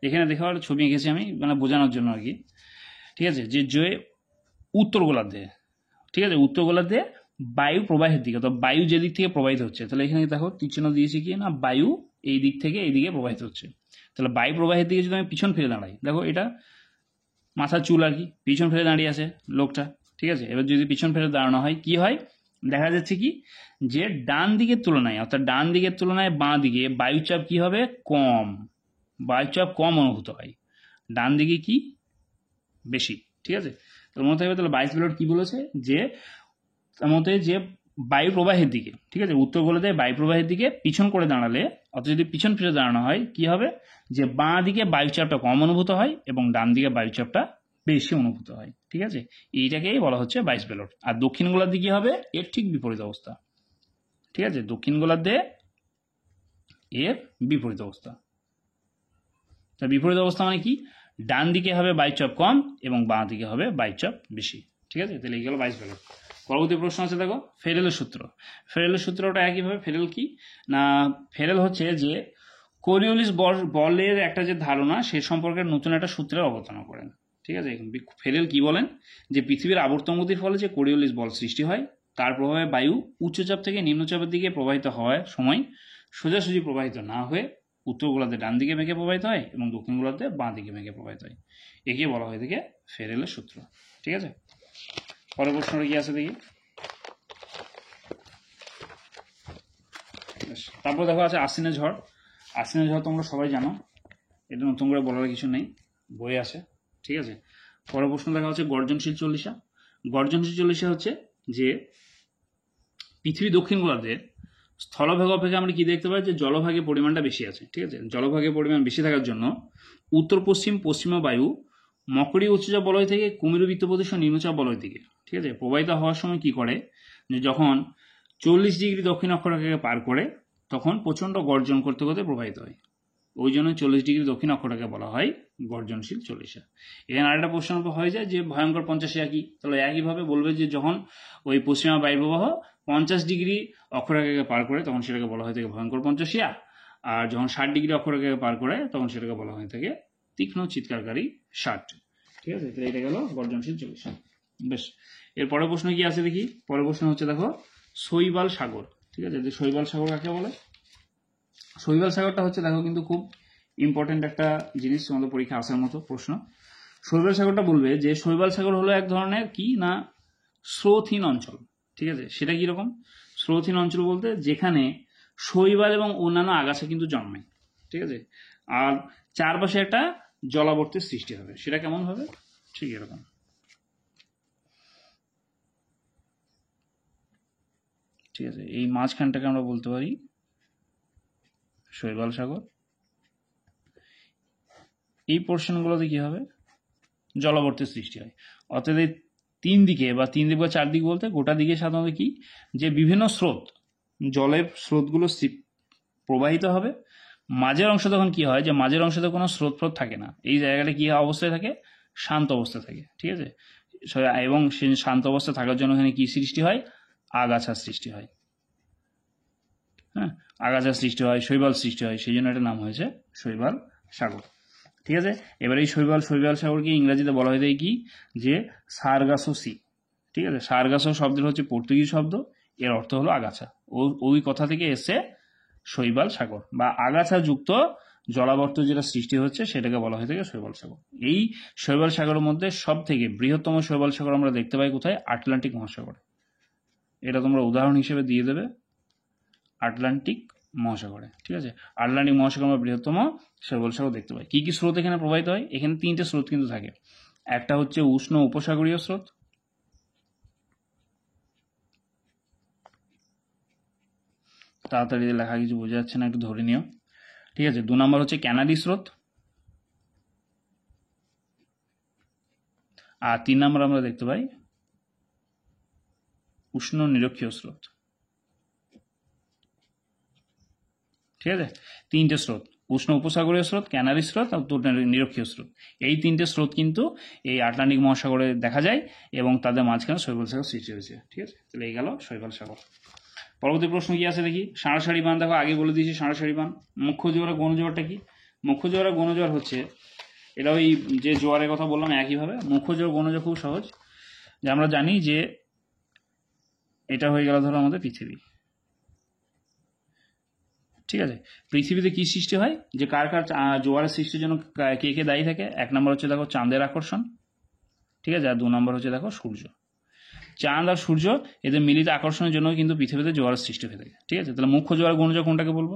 [SPEAKER 1] এখানে দেখো আর ছবি এঁকেছি আমি মানে বোঝানোর জন্য আর কি, ঠিক আছে, যে উত্তর গোলার্ধে, ঠিক আছে, উত্তর গোলার্ধে বায়ু প্রবাহের দিকে, অর্থাৎ বায়ু যে দিক থেকে প্রবাহিত হচ্ছে, তাহলে এখানে দেখো তীরচিহ্ন দিয়েছি কি না, বায়ু এই দিক থেকে এই দিকে প্রবাহিত হচ্ছে, তাহলে বায়ু প্রবাহের দিকে যদি আমি পিছন ফিরে দাঁড়াই, দেখো এটা মাথার চুল আর কি, পিছন ফিরে দাঁড়িয়ে আছে লোকটা, ঠিক আছে, এবার যদি পিছন ফিরে দাঁড়ানো হয় কি হয়, দেখা যাচ্ছে কি যে ডান দিকের তুলনায়, অর্থাৎ ডান দিকের তুলনায় বাঁ দিকে বায়ুচাপ কি হবে, কম, বায়ুচাপ কম অনুভূত হয়, ডান দিকে কি বেশি, ঠিক আছে। তোর মনে থাকবে তাহলে বাইস ব্যালট কি বলেছে যে তার মতে যে বায়ু প্রবাহের দিকে, ঠিক আছে, উত্তর গোলার্ধে বায়ু প্রবাহের দিকে পিছন করে দাঁড়ালে, অর্থাৎ যদি পিছন ফিরে দাঁড়ানো হয় কি হবে, যে বাঁ দিকে বায়ুচাপটা কম অনুভূত হয় এবং ডান দিকে বায়ুচাপটা বেশি অনুভূত হয়, ঠিক আছে, এইটাকেই বলা হচ্ছে বাইস ব্যালট। আর দক্ষিণ গোলার্ধে কি হবে, এর ঠিক বিপরীত অবস্থা, ঠিক আছে, দক্ষিণ গোলার্ধে এর বিপরীত অবস্থা। তা বিপরীত অবস্থা মানে কি, ডান দিকে হবে বায়ুচাপ কম এবং বাঁ দিকে হবে বায়ুচাপ বেশি, ঠিক আছে, তাহলে এই গেল বাইস ব্যালট। পরবর্তী প্রশ্ন আছে দেখো ফেরেলের সূত্র। ফেরেলের সূত্রটা একইভাবে, ফেরেল কি না, ফেরেল হচ্ছে যে কোরিওলিস বলের একটা যে ধারণা সে সম্পর্কে নতুন একটা সূত্রের অবতারণা করেন, ঠিক আছে। ফেরেল কি বলেন যে পৃথিবীর আবর্তন গতির ফলে যে কোরিওলিস বল সৃষ্টি হয় তার প্রভাবে বায়ু উচ্চচাপ থেকে নিম্নচাপের দিকে প্রবাহিত হওয়ার সময় সোজাসুজি প্রবাহিত না হয়ে উত্তর গোলার্ধে ডান দিকে মেঘে প্রবাহিত হয় এবং দক্ষিণ গোলার্ধে বাঁ দিকে মেঘে প্রবাহিত হয়, একে বলা হয় থেকে ফেরেলের সূত্র, ঠিক আছে। পরের প্রশ্নটা কি আছে দেখি, তারপর দেখো আছে আশ্বিনের ঝড়। আশ্বিনের ঝড় তোমরা সবাই জানো, এটা নতুন করে বলার কিছু নেই, বই আছে, ঠিক আছে। পরের প্রশ্ন দেখা হচ্ছে গর্জনশীল চল্লিশা। গর্জনশীল চল্লিশা হচ্ছে যে পৃথিবী দক্ষিণ গোলার্ধের স্থলভাগ অপেক্ষা আমরা কি দেখতে পাই যে জলভাগের পরিমাণটা বেশি আছে, ঠিক আছে, জলভাগের পরিমাণ বেশি থাকার জন্য উত্তর পশ্চিমা বায়ু মকরীয় উচ্চচাপ বলয় থেকে কুমির বৃত্ত প্রদেশ নিম্নচাপ বলয়ের দিকে, ঠিক আছে, প্রবাহিত হওয়ার সময় কি করে যে যখন 40 ডিগ্রি দক্ষিণ অক্ষরেখাকে পার করে তখন প্রচণ্ড গর্জন করতে করতে প্রবাহিত হয়, ওই জন্য 40 ডিগ্রি দক্ষিণ অক্ষরেখাকে বলা হয় গর্জনশীল চল্লিশা। এখানে আরেকটা প্রশ্ন হয়ে যায় যে ভয়ঙ্কর পঞ্চাশিয়া কি, তাহলে একইভাবে বলবে যে যখন ওই পশ্চিমা বায়ুপ্রবাহ 50 ডিগ্রি অক্ষরেখাকে পার করে তখন সেটাকে বলা হয় থেকে ভয়ঙ্কর পঞ্চাশিয়া, আর যখন 60 ডিগ্রি অক্ষরেখাকে পার করে তখন সেটাকে বলা হয় থেকে তীক্ষ্ণ চিৎকারকারী 60, ঠিক আছে, তাহলে এটা গেল গর্জনশীল চল্লিশা। বেশ, এর পরের প্রশ্ন কি আছে দেখি, পরের প্রশ্ন হচ্ছে দেখো শৈবাল সাগর, ঠিক আছে, যে শৈবাল সাগর কাকে বলে। শৈবাল সাগরটা হচ্ছে দেখো কিন্তু খুব ইম্পর্টেন্ট একটা জিনিস, তোমাদের পরীক্ষা আসার মতো প্রশ্ন। শৈবাল সাগরটা বলবে যে শৈবাল সাগর হলো এক ধরনের কি না স্রোতহীন অঞ্চল, ঠিক আছে, সেটা কিরকম, স্রোতহীন অঞ্চল বলতে যেখানে শৈবাল এবং অন্যান্য আগাছা কিন্তু জন্মায়, ঠিক আছে, আর চারপাশে একটা জলাবর্তের সৃষ্টি হবে, সেটা কেমন হবে, ঠিক এরকম, ঠিক আছে, এই মাঝখানটাকে আমরা বলতে পারি শৈবাল সাগর। এই পোর্শনগুলোতে কি হবে, জলাবর্তের সৃষ্টি হয়, অর্থাৎ এই তিন দিকে বা চারদিক বলতে গোটা দিকে সাধারণত কি যে বিভিন্ন স্রোত, জলের স্রোতগুলো প্রবাহিত হবে, মাঝের অংশ তখন কি হয় যে মাঝের অংশতে কোনো স্রোত থাকে না, এই জায়গাটা কি অবস্থায় থাকে, শান্ত অবস্থায় থাকে, ঠিক আছে, এবং সেই শান্ত অবস্থায় থাকার জন্য এখানে কি সৃষ্টি হয়, আগাছার সৃষ্টি হয়, হ্যাঁ, আগাছার সৃষ্টি হয়, শৈবাল সৃষ্টি হয়, সেই জন্য এটার নাম হয়েছে শৈবাল সাগর, ঠিক আছে। এবার এই শৈবাল সাগরকে ইংরেজিতে বলা হয়ে যায় কি যে সারগাসো সি, ঠিক আছে, সারগাসো শব্দের হচ্ছে পর্তুগিজ শব্দ, এর অর্থ হলো আগাছা, ওই কথা থেকে এসে শৈবাল সাগর বা আগাছা যুক্ত জলাবর্ত যেটা সৃষ্টি হচ্ছে সেটাকে বলা হয়ে থাকে শৈবাল সাগর। এই শৈবাল সাগরের মধ্যে সব থেকে বৃহত্তম শৈবাল সাগর আমরা দেখতে পাই কোথায়, আটলান্টিক মহাসাগরে, এটা তোমরা উদাহরণ হিসেবে দিয়ে দেবে আটলান্টিক মহাসাগরে, ঠিক আছে, আটলান্টিক মহাসাগর আমরা বৃহত্তম শৈবাল সাগর দেখতে পাই। কি কি স্রোত এখানে প্রবাহিত হয়, এখানে তিনটে স্রোত কিন্তু থাকে, একটা হচ্ছে উষ্ণ উপসাগরীয় স্রোত, তাড়াতাড়ি লেখা কিছু বোঝা যাচ্ছে না, একটু ধরে নিও, ঠিক আছে, 2 নম্বর হচ্ছে ক্যানাডি স্রোত, আর 3 নম্বর আমরা দেখতে পাই উষ্ণ নিরক্ষীয় স্রোত, ঠিক আছে, তিনটে স্রোত, উষ্ণ উপসাগরীয় স্রোত, ক্যানারি স্রোত আর নিরক্ষীয় স্রোত, এই তিনটে স্রোত কিন্তু এই আটলান্টিক মহাসাগরে দেখা যায় এবং তাদের মাঝখানে শৈবাল সাগর সৃষ্টি হয়েছে। ঠিক আছে, তাহলে এই গেল শৈবাল সাগর। পরবর্তী প্রশ্ন কি আছে দেখি, সাঁড়াসারি বাঁধ। দেখো আগে বলে দিয়েছি সাঁড়াসারি বাঁধ। মুখ্য জোয়ার আর গৌণ জোয়ারটা কি? মুখ্য জোয়ার আর গৌণ জোয়ার হচ্ছে, এটা ওই যে জোয়ারের কথা বললাম একইভাবে। মুখ্য জোয়ার গৌণ জোয়ার খুব সহজ, যে আমরা জানি যে এটা হয়ে গেল ধরো আমাদের পৃথিবী। ঠিক আছে, পৃথিবীতে কি সৃষ্টি হয়, যে কার কার জোয়ারের সৃষ্টির জন্য কে কে দায়ী থাকে? এক নম্বর হচ্ছে দেখো চাঁদের আকর্ষণ, ঠিক আছে, আর দু নম্বর হচ্ছে দেখো সূর্য। চাঁদ আর সূর্য এদের মিলিত আকর্ষণের জন্য কিন্তু পৃথিবীতে জোয়ারের সৃষ্টি হয়ে থাকে। ঠিক আছে, তাহলে মুখ্য জোয়ার গৌণ জোয়ার কোনটাকে বলবো?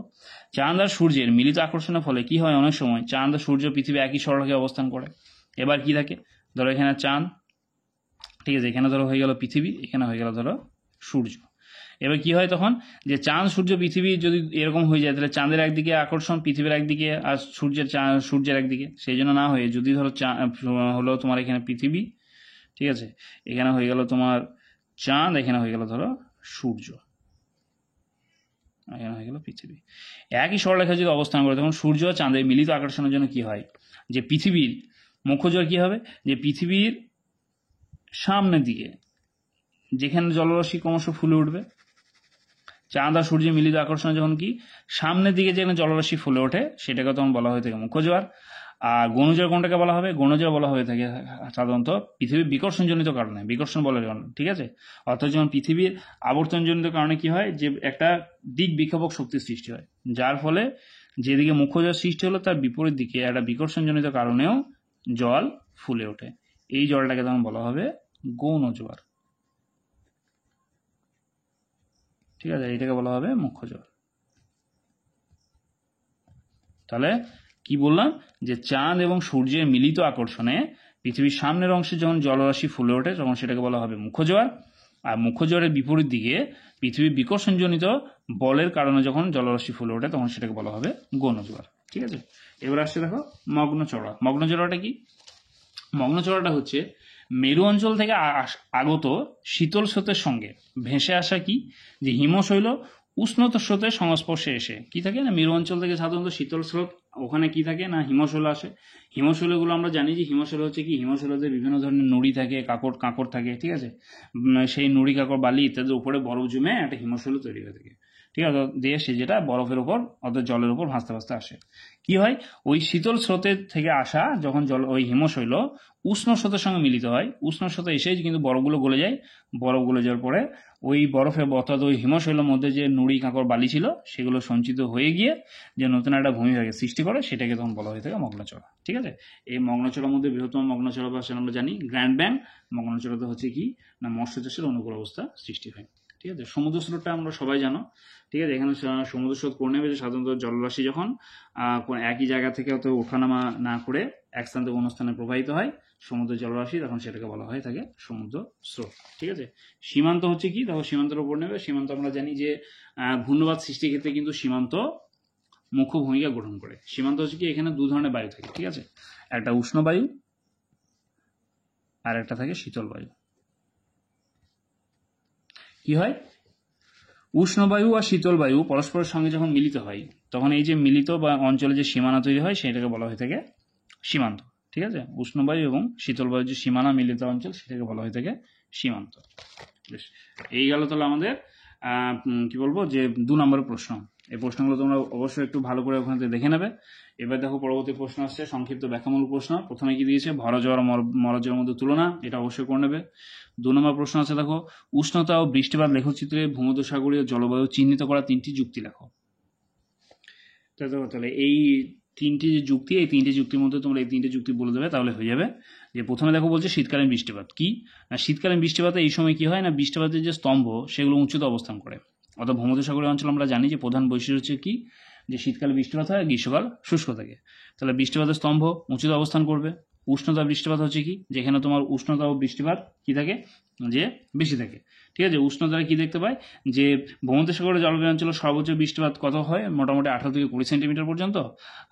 [SPEAKER 1] চাঁদ আর সূর্যের মিলিত আকর্ষণের ফলে কি হয়, অনেক সময় চাঁদ আর সূর্য পৃথিবী একই সরলরেখায় অবস্থান করে। এবার কি থাকে, ধরো এখানে চাঁদ, ঠিক আছে, এখানে ধরো হয়ে গেল পৃথিবী, এখানে হয়ে গেল ধরো সূর্য। এবার কি হয় তখন, যে চাঁদ সূর্য পৃথিবী যদি এরকম হয়ে যায়, তাহলে চাঁদের একদিকে আকর্ষণ পৃথিবীর একদিকে আর সূর্যের একদিকে, সেই জন্য না হয়ে যদি ধরো হলো তোমার এখানে পৃথিবী, ঠিক আছে, এখানে হয়ে গেল তোমার চাঁদ, এখানে হয়ে গেল ধরো সূর্য, এখানে হয়ে গেল পৃথিবী, একই সরলরেখায় যদি অবস্থান করে, তখন সূর্য ও চাঁদের মিলিত আকর্ষণের জন্য কি হয়, যে পৃথিবীর মুখ্য জোয়ার কি হবে, যে পৃথিবীর সামনের দিকে যেখানে জলরাশি ক্রমশ ফুলে উঠবে, চাঁদ আর সূর্যের মিলিত আকর্ষণে যখন কি সামনের দিকে যেখানে জলরাশি ফুলে ওঠে, সেটাকে তখন বলা হয়ে থাকে মুখ্য জোয়ার। আর গৌণ জোয়ার কোনটাকে বলা হবে? গৌণ জোয়ার বলা হয়ে থাকে সাধারণত পৃথিবীর বিকর্ষণজনিত কারণে, বিকর্ষণ বলার কারণে। ঠিক আছে, অর্থাৎ যখন পৃথিবীর আবর্তনজনিত কারণে কি হয়, যে একটা দিক বিক্ষেপক শক্তির সৃষ্টি হয়, যার ফলে যেদিকে মুখ্য জোয়ার সৃষ্টি হলো তার বিপরীত দিকে একটা বিকর্ষণজনিত কারণেও জল ফুলে ওঠে, এই জলটাকে তখন বলা হবে গৌণ জোয়ার। ঠিক আছে, এটাকে বলা হবে মুখ্য জোয়ার। তাহলে কি বললাম, যে চাঁদ এবং সূর্যের মিলিত আকর্ষণে পৃথিবীর সামনের অংশে যখন জলরাশি ফুলে ওঠে, তখন সেটাকে বলা হবে মুখ্য জোয়ার। আর মুখ্য জোয়ারের বিপরীত দিকে পৃথিবীর বিকর্ষণজনিত বলের কারণে যখন জলরাশি ফুলে ওঠে, তখন সেটাকে বলা হবে গৌণ জোয়ার। ঠিক আছে, এবার আসছে দেখো মগ্ন চড়া। মগ্ন চড়াটা কি? মগ্ন চড়াটা হচ্ছে মেরু অঞ্চল থেকে আগত শীতল স্রোতের সঙ্গে ভেসে আসা কি, যে হিমশৈল উষ্ণত স্রোতের সংস্পর্শে এসে কি থাকে না, মেরু অঞ্চল থেকে সাধারণত শীতল স্রোত, ওখানে কি থাকে না হিমশৈল আসে। হিমশৈলগুলো আমরা জানি যে হিমশৈল হচ্ছে কি, হিমশৈলতে বিভিন্ন ধরনের নুড়ি থাকে, কাঁকড় থাকে। ঠিক আছে, সেই নুড়ি কাঁকড় বালি ইত্যাদির উপরে বরফ জমে একটা হিমশৈল তৈরি হয়ে থাকে। ঠিক আছে, দিয়ে সে যেটা বরফের উপর অর্থাৎ জলের উপর ভাসতে ভাসতে আসে। কি হয়, ওই শীতল স্রোতের থেকে আসা যখন জল ওই হিমশৈল উষ্ণ স্রোতের সঙ্গে মিলিত হয়, উষ্ণ স্রোতে এসেই কিন্তু বরফগুলো গলে যায়। বরফ গলে যাওয়ার পরে ওই বরফের অর্থাৎ ওই হিমশৈলের মধ্যে যে নুড়ি কাঁকড় বালি ছিল, সেগুলো সঞ্চিত হয়ে গিয়ে যে নতুন একটা ভূমিভাগে সৃষ্টি করে, সেটাকে তখন বলা হয়ে থাকে মগ্নচড়া। ঠিক আছে, এই মগ্নচড়ার মধ্যে বৃহত্তম মগ্নচড়া বা আমরা জানি গ্র্যান্ড ব্যাঙ্ক। মগ্নচড়াতে হচ্ছে কি না, মৎস্য চাষের অনুকূল অবস্থা সৃষ্টি হয়। ঠিক আছে, সমুদ্র স্রোতটা আমরা সবাই জানো। ঠিক আছে, এখানে সমুদ্র স্রোত করে নেবে যে সাধারণত জলরাশি যখন একই জায়গা থেকে অত ওঠানামা না করে এক স্থান থেকে অন্য স্থানে প্রবাহিত হয় সমুদ্রের জলরাশি, তখন সেটাকে বলা হয় থাকে সমুদ্র স্রোত। ঠিক আছে, সীমান্ত হচ্ছে কি, দেখো সীমান্তের উপর নেবে। সীমান্ত আমরা জানি যে ঘূর্ণবাদ সৃষ্টির ক্ষেত্রে কিন্তু সীমান্ত মুখ্য ভূমিকা গ্রহণ করে। সীমান্ত হচ্ছে কি, এখানে দু ধরনের বায়ু থাকে। ঠিক আছে, একটা উষ্ণ বায়ু আর একটা থাকে শীতল বায়ু। কি হয়, উষ্ণ বায়ু আর শীতল বায়ু পরস্পরের সঙ্গে যখন মিলিত হয়, তখন এই যে মিলিত বা অঞ্চলে যে সীমানা তৈরি হয়, সেটাকে বলা হয়ে থাকে সীমান্ত। ঠিক আছে, উষ্ণ বায়ু এবং শীতল বায়ুর যে সীমানা মিলিত অঞ্চল, সেটাকে বলা হয়ে থাকে সীমান্ত। বেশ, এই গেল তাহলে আমাদের কি বলবো, যে 2 নম্বরের প্রশ্ন। এই প্রশ্নগুলো তোমরা অবশ্যই একটু ভালো করে ওখানে দেখে নেবে। এবার দেখো পরবর্তী প্রশ্ন আসছে সংক্ষিপ্ত ব্যাখ্যামূলক প্রশ্ন। প্রথমে কি দিয়েছে, ভরা জল আর মরা জলের মধ্যে তুলনা, এটা অবশ্যই করে নেবে। 2 নম্বর প্রশ্ন আছে দেখো, উষ্ণতা ও বৃষ্টিপাত লেখচিত্রে ভূমধ্যসাগরীয় জলবায়ু চিহ্নিত করা 3টি যুক্তি লেখো। তাহলে এই 3টি যে যুক্তি, এই 3টি যুক্তির মধ্যে তোমরা এই 3টে যুক্তি বলে দেবে, তাহলে হয়ে যাবে। যে প্রথমে দেখো বলছে শীতকালীন বৃষ্টিপাত কি না, শীতকালীন বৃষ্টিপাতে এই সময় কি হয় না, বৃষ্টিপাতের যে স্তম্ভ সেগুলো উঁচুতে অবস্থান করে। অর্থাৎ ভূমধ্যসাগরীয় অঞ্চল আমরা জানি যে প্রধান বৈশিষ্ট্য হচ্ছে কি, যে শীতকালে বৃষ্টিপাত হয়, গ্রীষ্মকাল শুষ্ক থাকে। তাহলে বৃষ্টিপাতের স্তম্ভ উঁচুতে অবস্থান করবে। উষ্ণতা বৃষ্টিপাত হচ্ছে কি, যেখানে তোমার উষ্ণতা ও বৃষ্টিপাত কি থাকে, যে বেশি থাকে। ঠিক আছে, উষ্ণতায় কি দেখতে পাই, যে ভূমধ্যসাগরের জলবায়ু অঞ্চলের সর্বোচ্চ বৃষ্টিপাত কত হয়, মোটামুটি 18 থেকে 20 সেন্টিমিটার পর্যন্ত,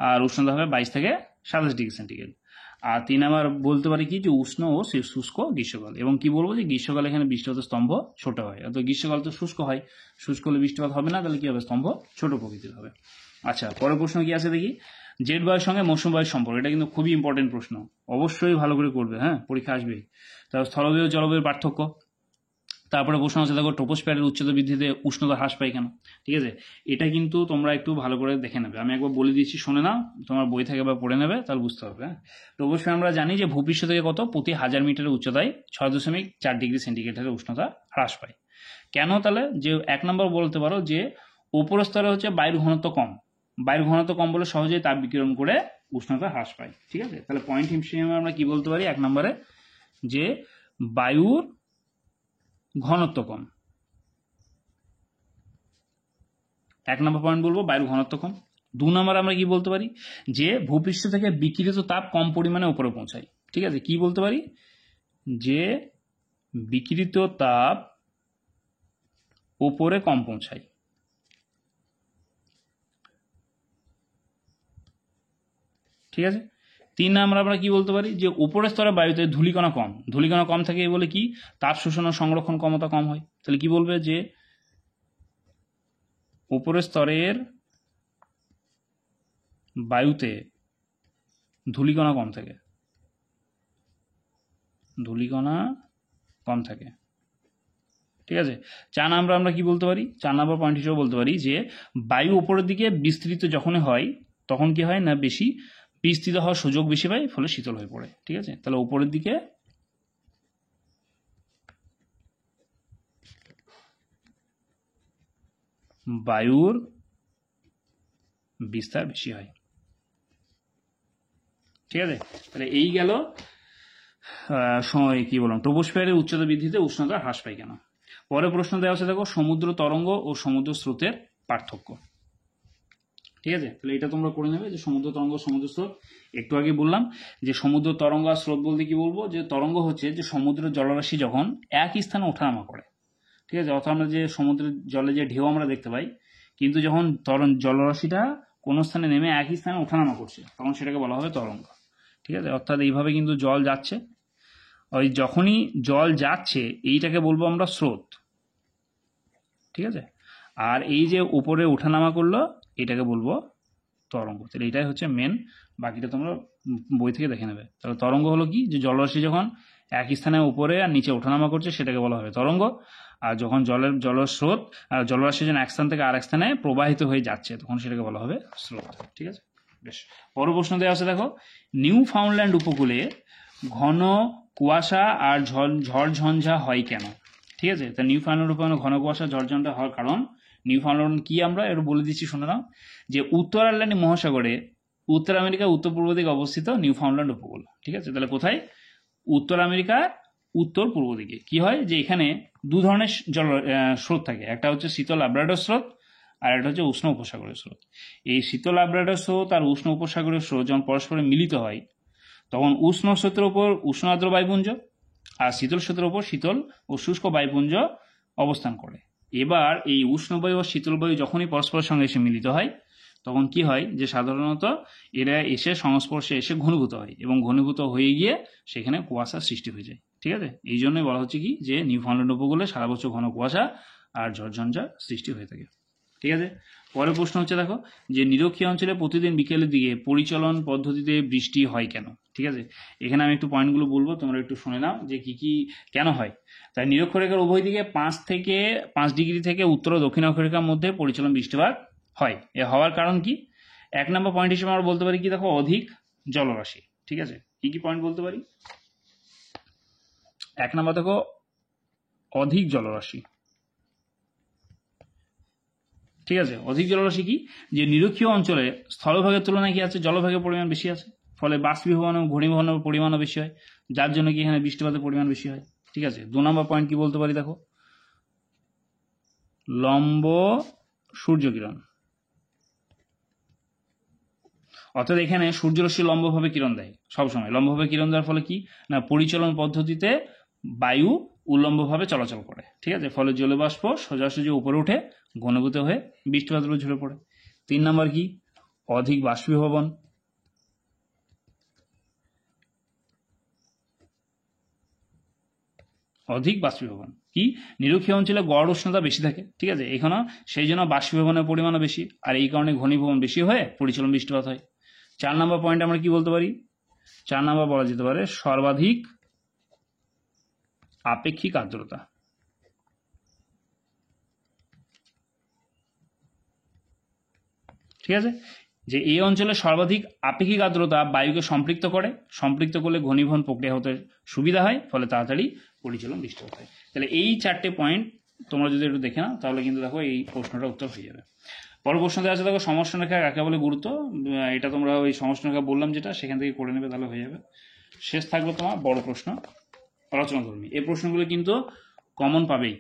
[SPEAKER 1] আর উষ্ণতা হবে 22 থেকে 27 ডিগ্রি সেন্টিগ্রেড। আর 3 নাম্বার বলতে পারি কি, যে উষ্ণ ও শুষ্ক গ্রীষ্মকাল। এবং কি বলবো, যে গ্রীষ্মকালে এখানে বৃষ্টিপাতের স্তম্ভ ছোট হয়, অর্থাৎ গ্রীষ্মকাল তো শুষ্ক হয়, শুষ্ক হলে বৃষ্টিপাত হবে না, তাহলে কি হবে, স্তম্ভ ছোট প্রকৃতির হবে। আচ্ছা, পরের প্রশ্ন কি আছে দেখি। জেট বায়ুর সঙ্গে মৌসুম বায়ুর সম্পর্ক, এটা কিন্তু খুবই ইম্পর্টেন্ট প্রশ্ন, অবশ্যই ভালো করে করবে, হ্যাঁ, পরীক্ষা আসবে। তারপর স্থলবায়ু জলবায়ুর পার্থক্য। তারপরে প্রশ্ন আছে দেখো, ট্রপোস্ফিয়ারের উচ্চতা বৃদ্ধিতে উষ্ণতা হ্রাস পায় কেন। ঠিক আছে, এটা কিন্তু তোমরা একটু ভালো করে দেখে নেবে, আমি একবার বলে দিচ্ছি, শুনে নাও, তোমার বই থেকে বা পড়ে নেবে, তাহলে বুঝতে হবে। হ্যাঁ, ট্রপোস্ফিয়ার আমরা জানি যে ভূপৃষ্ঠ থেকে কত, প্রতি 1000 মিটারের উচ্চতায় 6.4 ডিগ্রি সেন্টিগ্রেডের উষ্ণতা হ্রাস পায়। কেন তাহলে, যে 1 নম্বর বলতে পারো যে উপরের স্তরে হচ্ছে বায়ুর ঘনত্ব কম, বায়ুর ঘনত্ব কম বলে সহজেই তাপ বিকিরণ করে উষ্ণতা হ্রাস পায়। ঠিক আছে, তাহলে পয়েন্ট হিসেবে আমরা কি বলতে পারি 1 নম্বরে, যে বায়ুর ঘনত্ব কম। 1 নম্বর পয়েন্ট বলবো বায়ুর ঘনত্ব কম। 2 নম্বর আমরা কি বলতে পারি, যে ভূপৃষ্ঠ থেকে বিকিরিত তাপ কম পরিমাণে উপরে পৌঁছায়। ঠিক আছে, কি বলতে পারি, যে বিকিরিত তাপ উপরে কম পৌঁছায়। ঠিক আছে, 3 নম্বর আমরা কি বলতে পারি, যে উপরের স্তরে বায়ুতে ধূলিকণা কম, ধূলিকণা কম থাকে বলে কি তাপ শোষণ ও সংরক্ষণ ক্ষমতা কম হয়। তাহলে কি বলবে, যে উপরের স্তরের বায়ুতে ধূলিকণা কম থাকে, ধূলিকণা কম থাকে। ঠিক আছে, 4 নম্বর আমরা কি বলতে পারি, 4 নম্বর পয়েন্ট হিসেবে বলতে পারি, যে বায়ু উপরের দিকে বিস্তৃত যখনই হয় তখন কি হয় না, বেশি বিস্তৃত হওয়ার সুযোগ বেশি পায়, ফলে শীতল হয়ে পড়ে। ঠিক আছে, তাহলে উপরের দিকে বায়ুর বিস্তার বেশি হয়। ঠিক আছে, তাহলে এই গেল কি বললাম, ট্রপোস্ফিয়ারের উচ্চতা বৃদ্ধিতে উষ্ণতা হ্রাস পায় কেন। পরে প্রশ্ন দেওয়া আছে দেখো, সমুদ্র তরঙ্গ ও সমুদ্র স্রোতের পার্থক্য। ঠিক আছে, তাহলে এটা তোমরা করে নেবে, যে সমুদ্র তরঙ্গ সমুদ্র স্রোত। একটু আগে বললাম যে সমুদ্র তরঙ্গ আর স্রোত বলতে কি বলবো, যে তরঙ্গ হচ্ছে যে সমুদ্রের জলরাশি যখন একই স্থানে ওঠানামা করে। ঠিক আছে, অর্থাৎ আমরা যে সমুদ্রের জলে যে ঢেউ আমরা দেখতে পাই, কিন্তু যখন জলরাশিটা কোনো স্থানে নেমে একই স্থানে ওঠানামা করছে, তখন সেটাকে বলা হবে তরঙ্গ। ঠিক আছে, অর্থাৎ এইভাবে কিন্তু জল যাচ্ছে, ওই যখনই জল যাচ্ছে এইটাকে বলবো আমরা স্রোত। ঠিক আছে, আর এই যে উপরে ওঠানামা করলো এটাকে বলবো তরঙ্গ। তাহলে এটাই হচ্ছে মেন, বাকিটা তোমরা বই থেকে দেখে নেবে। তাহলে তরঙ্গ হলো কি, যে জলরাশি যখন এক স্থানে উপরে আর নিচে ওঠানামা করছে সেটাকে বলা হবে তরঙ্গ। আর যখন জলস্রোত জলরাশি যখন এক স্থান থেকে আর এক স্থানে প্রবাহিত হয়ে যাচ্ছে তখন সেটাকে বলা হবে স্রোত। ঠিক আছে, বেশ। পর প্রশ্ন দেওয়া আছে দেখো, নিউ ফাউন্ডল্যান্ড উপকূলে ঘন কুয়াশা আর ঝড়ঝঞ্ঝা হয় কেন। ঠিক আছে, তা নিউ ফাউন্ডল্যান্ড উপকূলে ঘন কুয়াশা ঝড়ঝঞ্ঝা হওয়ার কারণ, নিউ ফাউন্ডল্যান্ড কি আমরা একটু বলে দিচ্ছি, শুনে নাও। যে উত্তর আটলান্টিক মহাসাগরে উত্তর আমেরিকার উত্তর পূর্ব দিকে অবস্থিত নিউ ফাউন্ডল্যান্ড উপকূল। ঠিক আছে, তাহলে কোথায়, উত্তর আমেরিকার উত্তর পূর্ব দিকে। কি হয়, যে এখানে দু ধরনের স্রোত থাকে, একটা হচ্ছে শীতল লাব্রাডর স্রোত আর একটা হচ্ছে উষ্ণ উপসাগরীয় স্রোত। এই শীতল লাব্রাডর স্রোত আর উষ্ণ উপসাগরীয় স্রোত যখন পরস্পরে মিলিত হয় তখন উষ্ণ স্রোতের ওপর উষ্ণ আর্দ্র বায়ুপুঞ্জ আর শীতল স্রোতের ওপর শীতল ও শুষ্ক বায়ুপুঞ্জ অবস্থান করে। এবার এই উষ্ণ বায়ু ও শীতল বায়ু যখনই পরস্পরের সঙ্গে এসে মিলিত হয় তখন কি হয়, যে সাধারণত এরা এসে সংস্পর্শে এসে ঘনীভূত হয় এবং ঘনীভূত হয়ে গিয়ে সেখানে কুয়াশার সৃষ্টি হয়ে যায়। ঠিক আছে, এই জন্যই বলা হচ্ছে কি, যে নিউ ফাউন্ডল্যান্ড উপকূলে সারা বছর ঘন কুয়াশা আর ঝড়ঝঞ্ঝা সৃষ্টি হয়ে থাকে। ঠিক আছে, পরের প্রশ্ন হচ্ছে দেখো, যে নিরক্ষীয় অঞ্চলে প্রতিদিন বিকেলের দিকে পরিচলন পদ্ধতিতে বৃষ্টি হয় কেন। ঠিক আছে, এখানে আমি একটু পয়েন্টগুলো বলবো, তোমরা একটু শুনে নাও যে কি কি কেন হয়। তাই নিরক্ষরেখার উভয় দিকে 5 ডিগ্রি থেকে উত্তর ও দক্ষিণ অক্ষরেখার মধ্যে পরিচলন বৃষ্টিপাত হয়। এ হওয়ার কারণ কি, 1 নম্বর পয়েন্ট হিসেবে আমরা বলতে পারি কি, দেখো অধিক জলরাশি। ঠিক আছে, কি কি পয়েন্ট বলতে পারি, 1 নম্বর দেখো অধিক জলরাশি। ঠিক আছে, অধিক জলরাশি কি, যে নিরক্ষীয় অঞ্চলে স্থলভাগের তুলনায় কি আছে, জলভাগের পরিমাণ বেশি আছে, ফলে বাষ্পীভবন ও ঘনীভবনের পরিমাণও বেশি হয়, যার জন্য কি এখানে বৃষ্টিপাতের পরিমাণ বেশি হয়। ঠিক আছে, 2 নম্বর পয়েন্ট কি বলতে পারি, দেখো লম্ব সূর্যকিরণ। অর্থাৎ এখানে সূর্যরশ্মি লম্বভাবে কিরণ দেয়, সবসময় লম্বভাবে কিরণ দেওয়ার ফলে কি না, পরিচলন পদ্ধতিতে বায়ু উল্লম্বভাবে চলাচল করে। ঠিক আছে, ফলে জলবাষ্প সোজাসুজি উপরে উঠে ঘনীভূত হয়ে বৃষ্টিপাত রূপে ঝরে পড়ে। 3 নম্বর কি, অধিক বাষ্পীভবন। অধিক বাষ্পীভবন। কি, নিরক্ষীয় অঞ্চলে গড় উষ্ণতা বেশি থাকে, ঠিক আছে, এখানেও সেই জন্য বাষ্পীভবনের পরিমাণও বেশি, আর এই কারণে ঘনীভবন বেশি হয়ে পরিচলন বৃষ্টিপাত হয়। 4 নম্বর পয়েন্ট আমরা কি বলতে পারি? 4 নম্বর বলা যেতে পারে সর্বাধিক আপেক্ষিক আর্দ্রতা। ঠিক আছে, যে এই অঞ্চলে সর্বাধিক আপেক্ষিক আর্দ্রতা বায়ুকে সম্পৃক্ত করে, সম্পৃক্ত করলে ঘনীভবন প্রক্রিয়া হতে সুবিধা হয়, ফলে তাড়াতাড়ি পরিচলন বৃষ্টিপাত হয়। তাহলে এই 4টে পয়েন্ট তোমরা যদি একটু দেখে নাও তাহলে কিন্তু দেখো এই প্রশ্নটা উত্তর হয়ে যাবে। পরের প্রশ্ন দেওয়া আছে দেখো সমষ্টি রেখা কাকে বলে গুরুত্ব। এটা তোমরা ওই সমষ্টি রেখা বললাম যেটা, সেখান থেকে করে নেবে তাহলে হয়ে যাবে। শেষ থাকবে তোমার বড় প্রশ্ন রচনাধর্মী। এই প্রশ্নগুলো কিন্তু কমন পাবেই।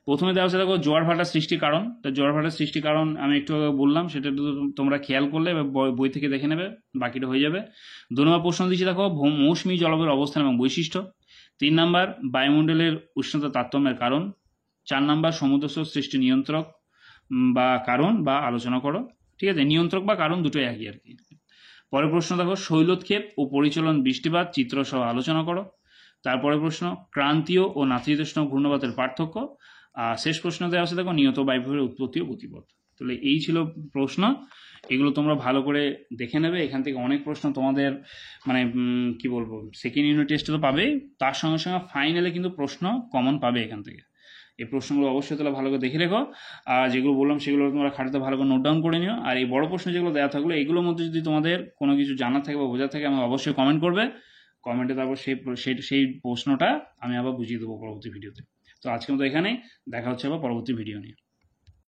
[SPEAKER 1] প্রথমে দেওয়া আছে দেখো জোয়ার ভাটার সৃষ্টির কারণ। তো জোয়ার ভাটার সৃষ্টির কারণ আমি একটু বললাম, সেটা তোমরা খেয়াল করলে বই থেকে দেখে নেবে, বাকিটা হয়ে যাবে। 2 নম্বর প্রশ্ন দিচ্ছি দেখো মৌসুমী জলবায়ুর অবস্থান এবং বৈশিষ্ট্য। 3 নম্বর বায়ুমণ্ডলের উষ্ণতা তারতম্যের কারণ। 4 নম্বর সমুদ্রস্রোত সৃষ্টি নিয়ন্ত্রক বা কারণ বা আলোচনা করো। ঠিক আছে, নিয়ন্ত্রক বা কারণ দুটোই একই আর কি। পরের প্রশ্ন দেখো শৈলোৎক্ষেপ ও পরিচলন বৃষ্টিপাত চিত্র সহ আলোচনা করো। তারপরে প্রশ্ন ক্রান্তীয় ও নাতিশীতোষ্ণ ঘূর্ণবাতের পার্থক্য। শেষ প্রশ্ন দেওয়া আছে দেখো নিয়ত বায়ুপ্রবাহের উৎপত্তি ও গতিপথ। তাহলে এই ছিল প্রশ্ন, এগুলো তোমরা ভালো করে দেখে নেবে। এখান থেকে অনেক প্রশ্ন তোমাদের মানে কি বলবো সেকেন্ড ইউনিট টেস্টে তো পাবেই, তার সঙ্গে সঙ্গে ফাইনালে কিন্তু প্রশ্ন কমন পাবে এখান থেকে। এই প্রশ্নগুলো অবশ্যই তাহলে ভালো করে দেখে রেখো, আর যেগুলো বললাম সেগুলো তোমরা খাতাতে ভালো করে নোট ডাউন করে নিও। আর এই বড় প্রশ্ন যেগুলো দেওয়া থাকলো এগুলোর মধ্যে যদি তোমাদের কোনো কিছু জানার থাকে বা বোঝার থাকে আমাকে অবশ্যই কমেন্ট করবে। কমেন্টে তারপর সেই প্রশ্নটা আমি আবার বুঝিয়ে দেবো পরবর্তী ভিডিওতে। তো আজকের মতো এখানেই, দেখা হচ্ছে আবার পরবর্তী ভিডিও নিয়ে।